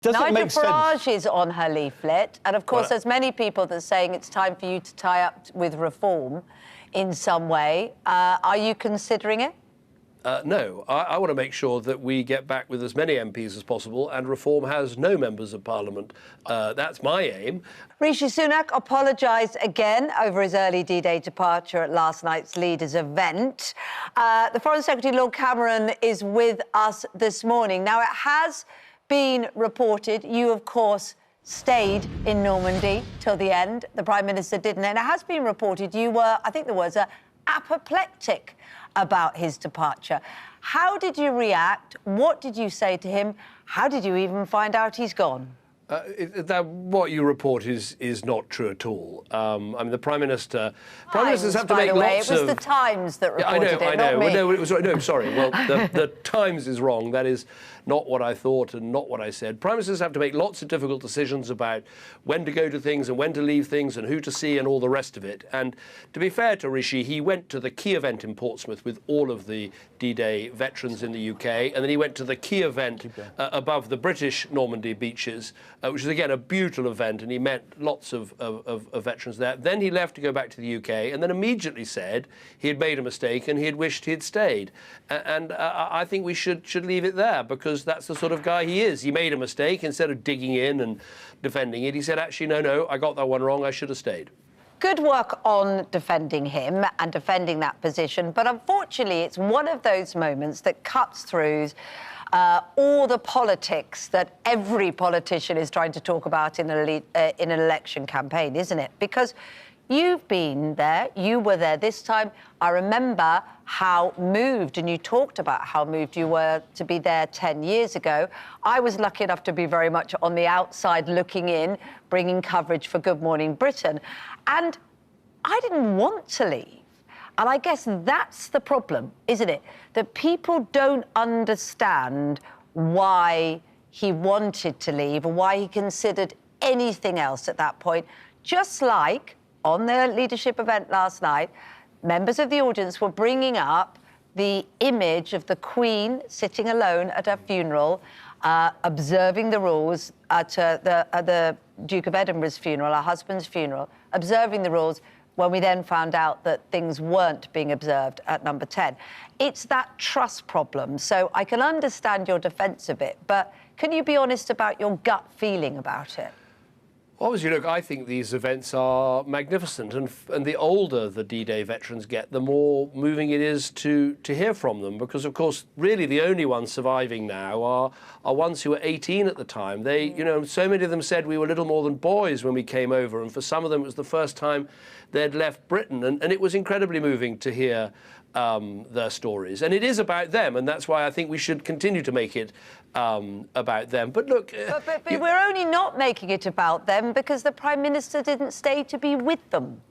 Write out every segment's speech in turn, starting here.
Nigel Farage sense. is on her leaflet, and of course, Well, there's many people that are saying it's time for you to tie up with reform in some way. Are you considering it? No, I want to make sure that we get back with as many MPs as possible, and reform has no members of Parliament. That's my aim. Rishi Sunak apologised again over his early D-Day departure at last night's leaders' event. The Foreign Secretary, Lord Cameron, is with us this morning. Now, it has been reported you, of course, stayed in Normandy till the end. The Prime Minister didn't. And it has been reported you were, I think the words are, apoplectic about his departure. How did you react? What did you say to him? How did you even find out he's gone? What you report is not true at all. I mean, the Prime Minister... Prime Ministers have to make lots of... It was the Times that reported it, I know. not me. Well, no, it was, no, sorry. Well, the Times is wrong. That is not what I thought and not what I said. Prime Ministers have to make lots of difficult decisions about when to go to things and when to leave things and who to see and all the rest of it. And to be fair to Rishi, he went to the key event in Portsmouth with all of the D-Day veterans in the UK, and then he went to the key event above the British Normandy beaches, which is, again, a beautiful event, and he met lots of veterans there. Then he left to go back to the UK, and then immediately said he had made a mistake and he had wished he had stayed. And I think we should leave it there, because that's the sort of guy he is. He made a mistake. Instead of digging in and defending it, he said, actually, no, I got that one wrong. I should have stayed. Good work on defending him and defending that position. But unfortunately, it's one of those moments that cuts through all the politics that every politician is trying to talk about in an election campaign, isn't it? Because you've been there, you were there this time. I remember how moved, and you talked about how moved you were to be there 10 years ago. I was lucky enough to be very much on the outside looking in, bringing coverage for Good Morning Britain. And I didn't want to leave. And I guess that's the problem, isn't it? That people don't understand why he wanted to leave or why he considered anything else at that point. Just like on the leadership event last night, members of the audience were bringing up the image of the Queen sitting alone at her funeral, observing the rules at the Duke of Edinburgh's funeral, her husband's funeral, observing the rules, when we then found out that things weren't being observed at number 10. It's that trust problem. So I can understand your defence of it, but can you be honest about your gut feeling about it? Obviously, look, I think these events are magnificent, and the older the D-Day veterans get, the more moving it is to hear from them, because, of course, really the only ones surviving now are ones who were 18 at the time. They, you know, so many of them said we were little more than boys when we came over, and for some of them it was the first time they'd left Britain, and it was incredibly moving to hear their stories. And it is about them, and that's why I think we should continue to make it about them. But look... But we're only not making it about them because the Prime Minister didn't stay to be with them.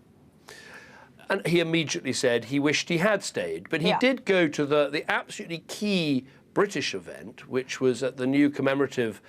And he immediately said he wished he had stayed. But he did go to the absolutely key British event, which was at the new commemorative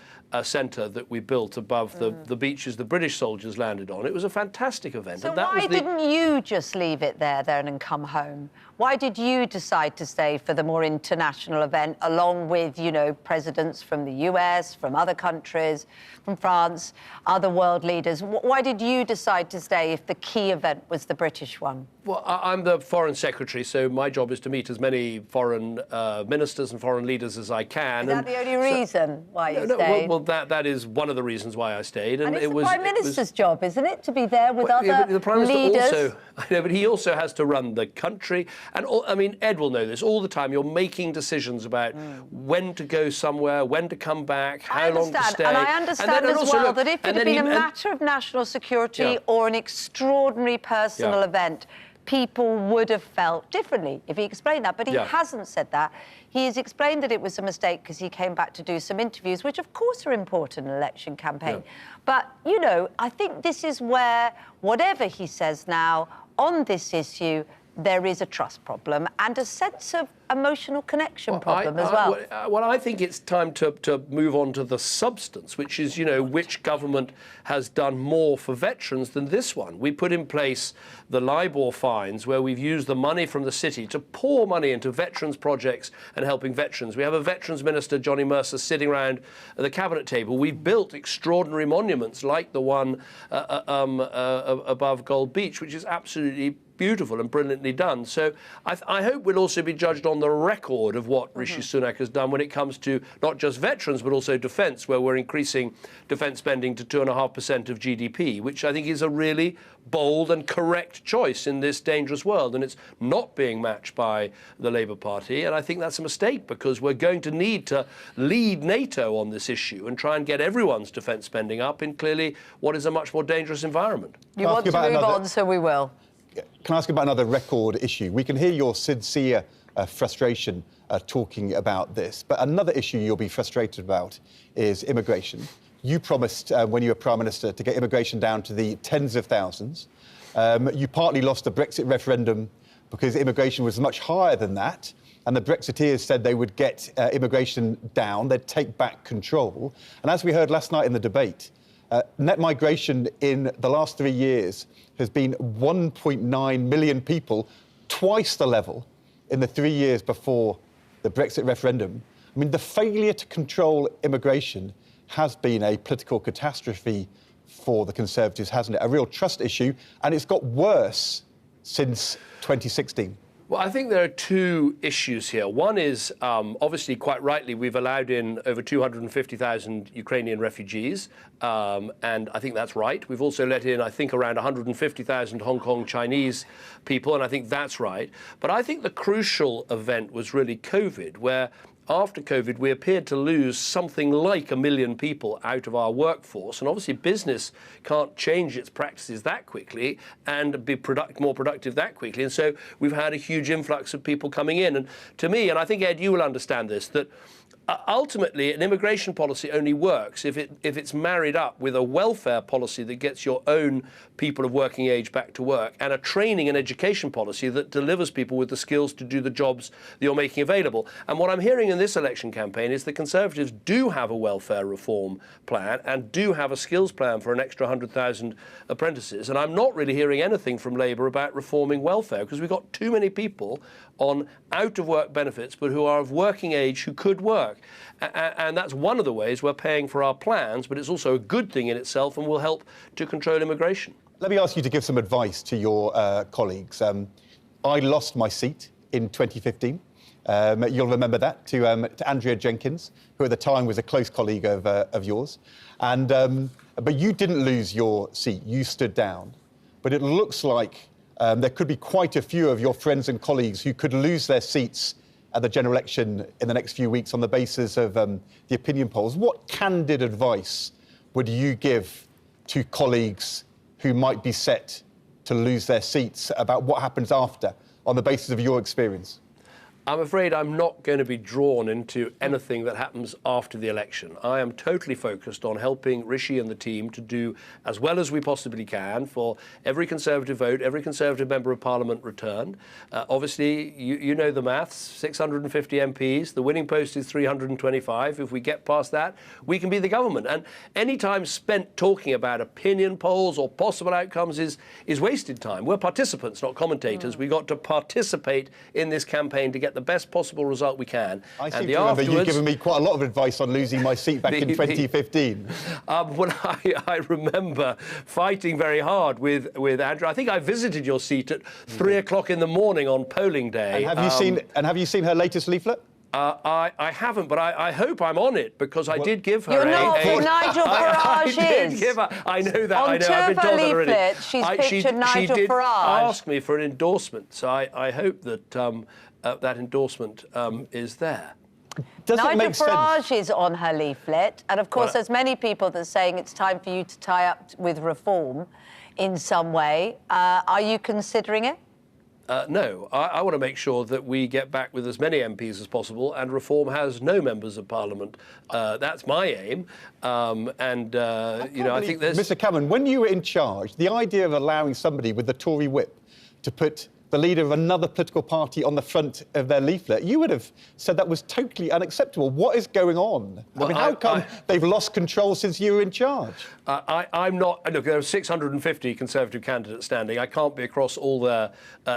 centre that we built above the beaches the British soldiers landed on. It was a fantastic event. So and that why was didn't you just leave it there then and come home? Why did you decide to stay for the more international event, along with, you know, presidents from the US, from other countries, from France, other world leaders? Why did you decide to stay if the key event was the British one? Well, I'm the Foreign Secretary, so my job is to meet as many foreign ministers and foreign leaders as I can. Is that the only reason why you stayed? Well, that is one of the reasons why I stayed. And it's the Prime Minister's job, isn't it, to be there with other the Prime Minister leaders? Also, I know, but he also has to run the country. And I mean, Ed will know this. All the time you're making decisions about when to go somewhere, when to come back, how long to stay. And I understand as well that if it had been a matter of national security or an extraordinary personal event, people would have felt differently if he explained that. But he hasn't said that. He has explained that it was a mistake because he came back to do some interviews, which, of course, are important in an election campaign. But, you know, I think this is where, whatever he says now on this issue, there is a trust problem and a sense of emotional connection problem as well. Well, I think it's time to move on to the substance, which is, you know, which government has done more for veterans than this one. We put in place the LIBOR fines, where we've used the money from the city to pour money into veterans projects and helping veterans. We have a veterans minister, Johnny Mercer, sitting around the cabinet table. We've built extraordinary monuments like the one above Gold Beach, which is absolutely beautiful and brilliantly done. So I hope we'll also be judged on the record of what Rishi Sunak has done when it comes to not just veterans, but also defence, where we're increasing defence spending to 2.5% of GDP, which I think is a really bold and correct choice in this dangerous world. And it's not being matched by the Labour Party. And I think that's a mistake, because we're going to need to lead NATO on this issue and try and get everyone's defence spending up in clearly what is a much more dangerous environment. You want to move on, so we will. Can I ask about another record issue? We can hear your sincere frustration talking about this, but another issue you'll be frustrated about is immigration. You promised, when you were Prime Minister, to get immigration down to the tens of thousands. You partly lost the Brexit referendum because immigration was much higher than that, and the Brexiteers said they would get immigration down, they'd take back control. And as we heard last night in the debate, net migration in the last 3 years has been 1.9 million people, twice the level in the 3 years before the Brexit referendum. I mean, the failure to control immigration has been a political catastrophe for the Conservatives, hasn't it? A real trust issue, and it's got worse since 2016. Well, I think there are two issues here. One is, obviously, quite rightly, we've allowed in over 250,000 Ukrainian refugees, and I think that's right. We've also let in, I think, around 150,000 Hong Kong Chinese people, and I think that's right. But I think the crucial event was really COVID, where after COVID, we appeared to lose something like 1 million people out of our workforce. And obviously, business can't change its practices that quickly and be more productive that quickly. And so we've had a huge influx of people coming in. And to me, and I think, Ed, you will understand this, that ultimately, an immigration policy only works if it's married up with a welfare policy that gets your own people of working age back to work, and a training and education policy that delivers people with the skills to do the jobs that you're making available. And what I'm hearing in this election campaign is the Conservatives do have a welfare reform plan and do have a skills plan for an extra 100,000 apprentices. And I'm not really hearing anything from Labour about reforming welfare, because we've got too many people on out-of-work benefits, but who are of working age who could work. And that's one of the ways we're paying for our plans, but it's also a good thing in itself and will help to control immigration. Let me ask you to give some advice to your colleagues. I lost my seat in 2015. You'll remember that, to Andrea Jenkins, who at the time was a close colleague of yours. But you didn't lose your seat, you stood down. But it looks like there could be quite a few of your friends and colleagues who could lose their seats at the general election in the next few weeks on the basis of the opinion polls. What candid advice would you give to colleagues who might be set to lose their seats about what happens after, on the basis of your experience? I'm afraid I'm not going to be drawn into anything that happens after the election. I am totally focused on helping Rishi and the team to do as well as we possibly can for every Conservative vote, every Conservative Member of Parliament returned. Obviously, you know the maths, 650 MPs, the winning post is 325. If we get past that, we can be the government. And any time spent talking about opinion polls or possible outcomes is wasted time. We're participants, not commentators. We've got to participate in this campaign to get the best possible result we can. I seem to remember you giving me quite a lot of advice on losing my seat back in 2015. Well, I remember fighting very hard with Andrew. I think I visited your seat at 3 o'clock in the morning on polling day. And have you seen her latest leaflet? I haven't, but I hope I'm on it, because I did give her You're not, Nigel Farage is. I know that. On I know. I've been told that already. leaflet, she's pictured Nigel she did Farage. ask me for an endorsement, so I hope that that endorsement is there. Nigel Farage is on her leaflet, and of course there's many people that are saying it's time for you to tie up with reform in some way. Are you considering it? No, I want to make sure that we get back with as many MPs as possible, and reform has no members of Parliament. That's my aim. You know, I think there's... Mr. Cameron, when you were in charge, the idea of allowing somebody with the Tory whip to put the leader of another political party on the front of their leaflet, you would have said that was totally unacceptable. What is going on? Well, I mean, how come they've lost control since you were in charge? I'm not... Look, there are 650 Conservative candidates standing. I can't be across all their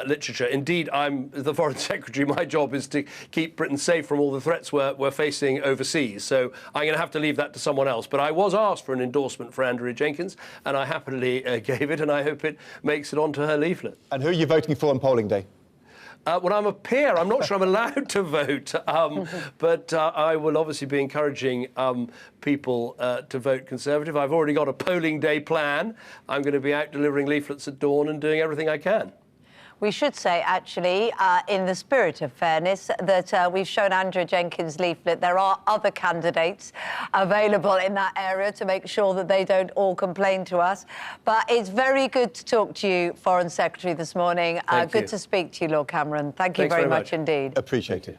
literature. Indeed, I'm the Foreign Secretary. My job is to keep Britain safe from all the threats we're facing overseas. So I'm going to have to leave that to someone else. But I was asked for an endorsement for Andrea Jenkins, and I happily gave it, and I hope it makes it onto her leaflet. And who are you voting for on polling day? Well, I'm a peer. I'm not sure I'm allowed to vote, but I will obviously be encouraging people to vote Conservative. I've already got a polling day plan. I'm going to be out delivering leaflets at dawn and doing everything I can. We should say, actually, in the spirit of fairness, that we've shown Andrea Jenkins' leaflet. There are other candidates available in that area to make sure that they don't all complain to us. But it's very good to talk to you, Foreign Secretary, this morning. Good to speak to you, Lord Cameron. Thank you very much indeed. Appreciate it.